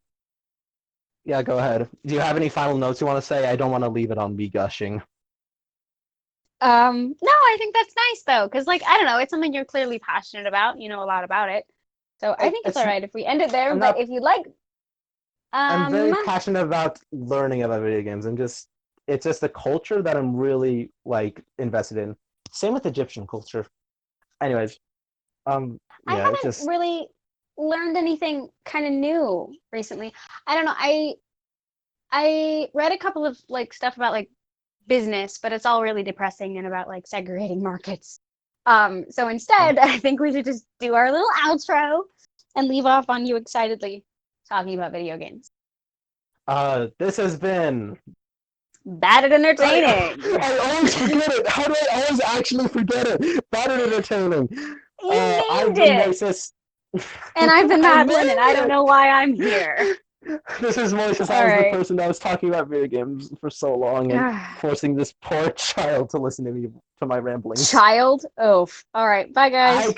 yeah, go ahead. Do you have any final notes you want to say? I don't want to leave it on me gushing. No, I think that's nice though, because like I don't know, it's something you're clearly passionate about. You know a lot about it, so I think it's It's all right if we end it there. I'm But not. if you like, I'm um, very passionate about learning about video games and just it's just the culture that I'm really like invested in. Same with Egyptian culture. Anyways, I yeah, it haven't just really learned anything kind of new recently. I don't know. I read a couple of like stuff about like business, but it's all really depressing and about like segregating markets. So instead, I think we should just do our little outro and leave off on you excitedly talking about video games. this has been Bad at I, entertaining. I always forget it. How do I always actually forget it? Bad and entertaining. You I've named been it. Moises. And I've been I Madeline, and I named don't it. know why I'm here. This is Moises. I All was the right. person that was talking about video games for so long and forcing this poor child to listen to me to my ramblings. Child. Oh. All right. Bye, I guys.